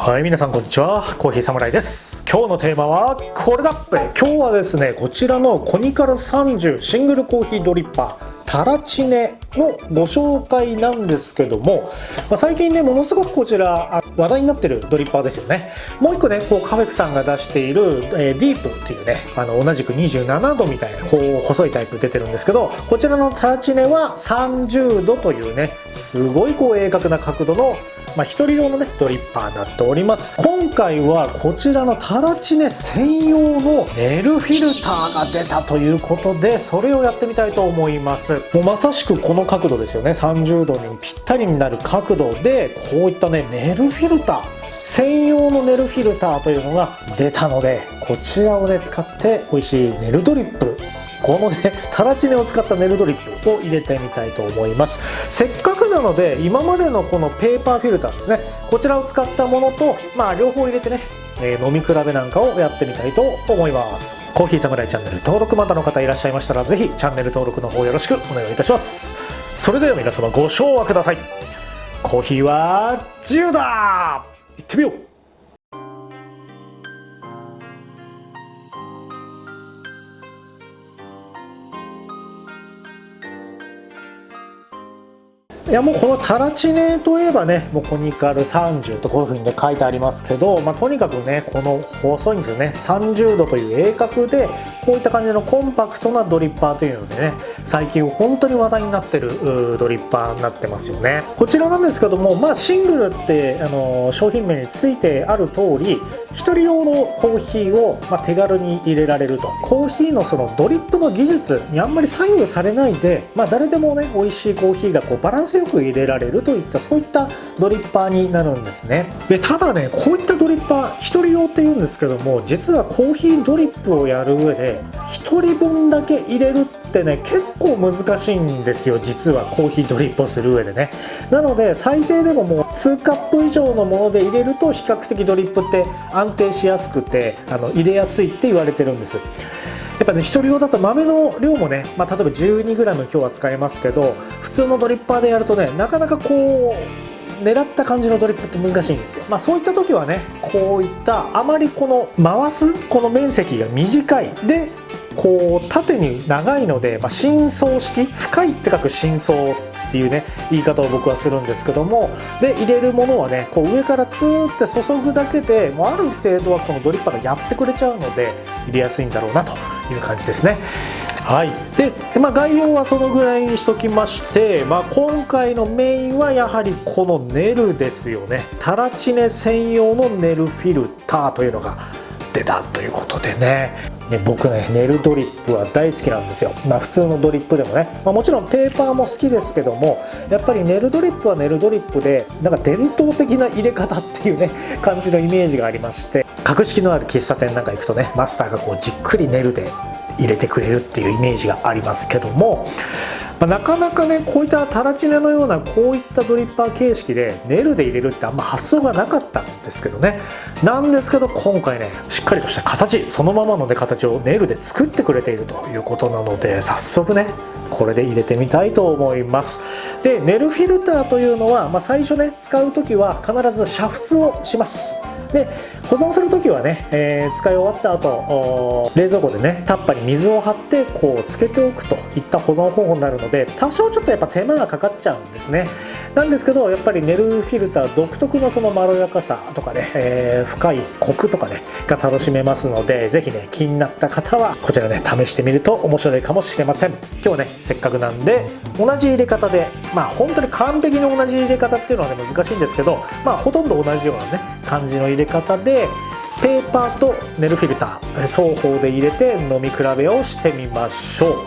はい、皆さんこんにちは。コーヒーサムライです。今日のテーマはこれだ。今日はですね、こちらのコニカル30シングルコーヒードリッパータラチネのご紹介なんですけども、最近ね、ものすごくこちら話題になってるドリッパーですよね。もう一個ね、カフェクさんが出している、ディープっていうね、同じく27度みたいな細いタイプ出てるんですけど、こちらのタラチネは30度というね、すごい鋭角な角度の一人用のねドリッパーになっております。今回はこちらのタラチネ専用のネルフィルターが出たということで、それをやってみたいと思います。もうまさしくこの角度ですよね。30度にぴったりになる角度で、こういったねネルフィルター専用のネルフィルターというのが出たので、こちらをね使って美味しいネルドリップ、このねタラチネを使ったネルドリップを入れてみたいと思います。せっかくなので今までのこのペーパーフィルターですね、こちらを使ったものと両方入れてね、飲み比べなんかをやってみたいと思います。コーヒーサムライチャンネル登録まだの方いらっしゃいましたら、ぜひチャンネル登録の方よろしくお願いいたします。それでは皆様ご唱和ください。コーヒーは自由だ。行ってみよう。いやもうこのタラチネといえばね、もうコニカル30とこういう風にね書いてありますけど、とにかくねこの細いんですよね。30度という鋭角でこういった感じのコンパクトなドリッパーというのでね、最近本当に話題になってるドリッパーになってますよね。こちらなんですけども、シングルって商品名についてある通り、1人用のコーヒーを手軽に入れられると。コーヒーのそのドリップの技術にあんまり左右されないで、誰でもね美味しいコーヒーがバランスよく入れられるといった、そういったドリッパーになるんですね。でただね、こういったドリッパー1人用っていうんですけども、実はコーヒードリップをやる上で1人分だけ入れるってね結構難しいんですよ。実はコーヒードリップをする上でね。なので最低でももう2カップ以上のもので入れると比較的ドリップって安定しやすくて入れやすいって言われてるんです。やっぱね、1人用だと豆の量もね、例えば 12g 今日は使えますけど、普通のドリッパーでやるとね、なかなか狙った感じのドリップって難しいんですよ。そういった時はね、こういったあまりこの回すこの面積が短いで、縦に長いので、深層式、深いって書く深層っていうね言い方を僕はするんですけども、で入れるものはね上からツーって注ぐだけでもうある程度はこのドリッパーがやってくれちゃうので入れやすいんだろうなという感じですね。はい、で、概要はそのぐらいにしときまして、今回のメインはやはりこのネルですよね。タラチネ専用のネルフィルターというのが出たということでね。僕ねネルドリップは大好きなんですよ。普通のドリップでもね、もちろんペーパーも好きですけども、やっぱりネルドリップはネルドリップでなんか伝統的な入れ方っていうね感じのイメージがありまして、格式のある喫茶店なんか行くとね、マスターがじっくりネルで入れてくれるっていうイメージがありますけども、なかなかねこういったタラチネのようなこういったドリッパー形式でネルで入れるってあんま発想がなかったんですけどね。なんですけど今回ねしっかりとした形、そのままのね形をネルで作ってくれているということなので、早速ねこれで入れてみたいと思います。でネルフィルターというのは、最初ね使う時は必ず煮沸をします。で保存する時はね、使い終わった後冷蔵庫でねタッパーに水を張ってつけておくといった保存方法になるので、多少ちょっとやっぱ手間がかかっちゃうんですね。なんですけどやっぱりネルフィルター独特のそのまろやかさとかね、深いコクとかねが楽しめますので、ぜひね気になった方はこちらね試してみると面白いかもしれません。今日はねせっかくなんで同じ入れ方で、本当に完璧に同じ入れ方っていうのはね難しいんですけど、ほとんど同じようなね感じの入れ方でペーパーとネルフィルター双方で入れて飲み比べをしてみましょう。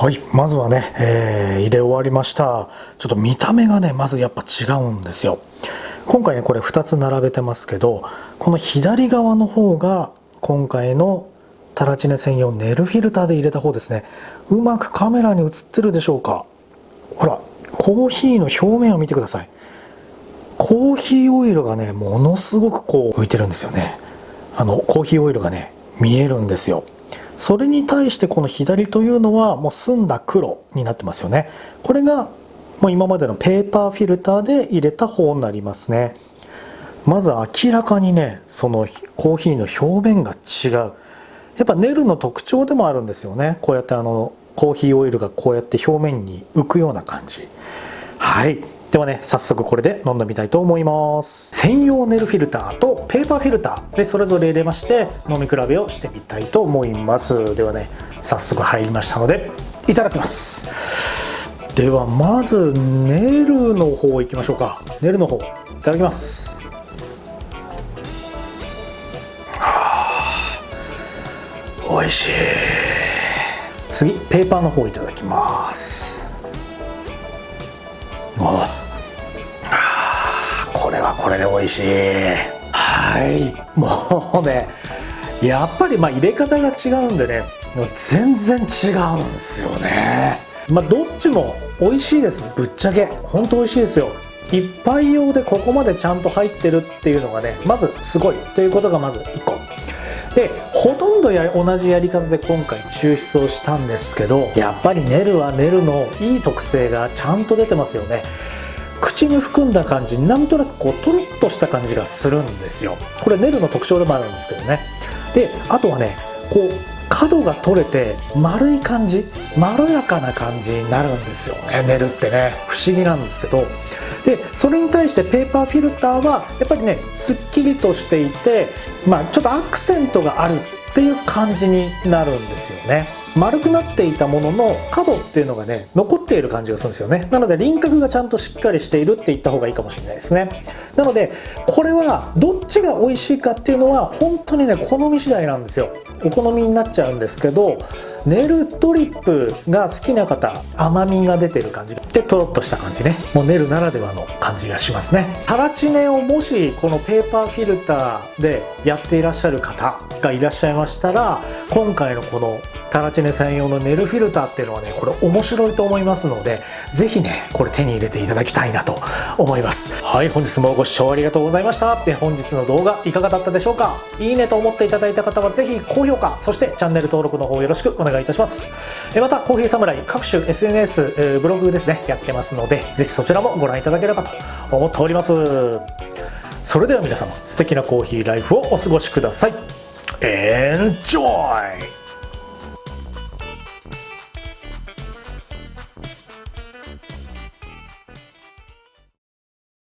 はい、まずはね、入れ終わりました。ちょっと見た目がねまずやっぱ違うんですよ。今回ねこれ2つ並べてますけど、この左側の方が今回のタラチネ専用ネルフィルターで入れた方ですね。うまくカメラに映ってるでしょうか。ほら、コーヒーの表面を見てください。コーヒーオイルがねものすごくこう浮いてるんですよね。コーヒーオイルがね見えるんですよ。それに対してこの左というのはもう澄んだ黒になってますよね。これがもう今までのペーパーフィルターで入れた方になりますね。まず明らかにねそのコーヒーの表面が違う。やっぱネルの特徴でもあるんですよね。こうやってコーヒーオイルがこうやって表面に浮くような感じ。はい、ではね早速これで飲んでみたいと思います。専用ネルフィルターとペーパーフィルターでそれぞれ入れまして飲み比べをしてみたいと思います。ではね早速入りましたのでいただきます。ではまずネルの方いきましょうか。ネルの方いただきます。美味しい。次ペーパーの方いただきます。これはこれで美味しい。はい、もうねやっぱり入れ方が違うんでね全然違うんですよね。どっちも美味しいです。ぶっちゃけ本当美味しいですよ。一杯用でここまでちゃんと入ってるっていうのがねまずすごいということがまず1個で、ほとんど同じやり方で今回抽出をしたんですけど、やっぱりネルはネルのいい特性がちゃんと出てますよね。口に含んだ感じ、なんとなくこうトロッとした感じがするんですよ。これネルの特徴でもあるんですけどね。であとはねこう角が取れて丸い感じ、まろやかな感じになるんですよね。ネルってね不思議なんですけど、でそれに対してペーパーフィルターはやっぱりねすっきりとしていて、ちょっとアクセントがあるっていう感じになるんですよね。丸くなっていたものの角っていうのがね残っている感じがするんですよね。なので輪郭がちゃんとしっかりしているって言った方がいいかもしれないですね。なのでこれはどっちが美味しいかっていうのは本当にね好み次第なんですよ。お好みになっちゃうんですけど、ネルドリップが好きな方、甘みが出てる感じでとろっとした感じね、もうネルならではの感じがしますね。タラチネをもしこのペーパーフィルターでやっていらっしゃる方がいらっしゃいましたら、今回のこのタラチネ専用のネルフィルターっていうのはねこれ面白いと思いますので、ぜひねこれ手に入れていただきたいなと思います。はい、本日もご視聴ありがとうございました。で本日の動画いかがだったでしょうか。いいねと思っていただいた方はぜひ高評価、そしてチャンネル登録の方よろしくお願いいたします。またコーヒーサムライ各種 SNS、ブログですねやってますので、ぜひそちらもご覧いただければと思っております。それでは皆様素敵なコーヒーライフをお過ごしください。Enjoy!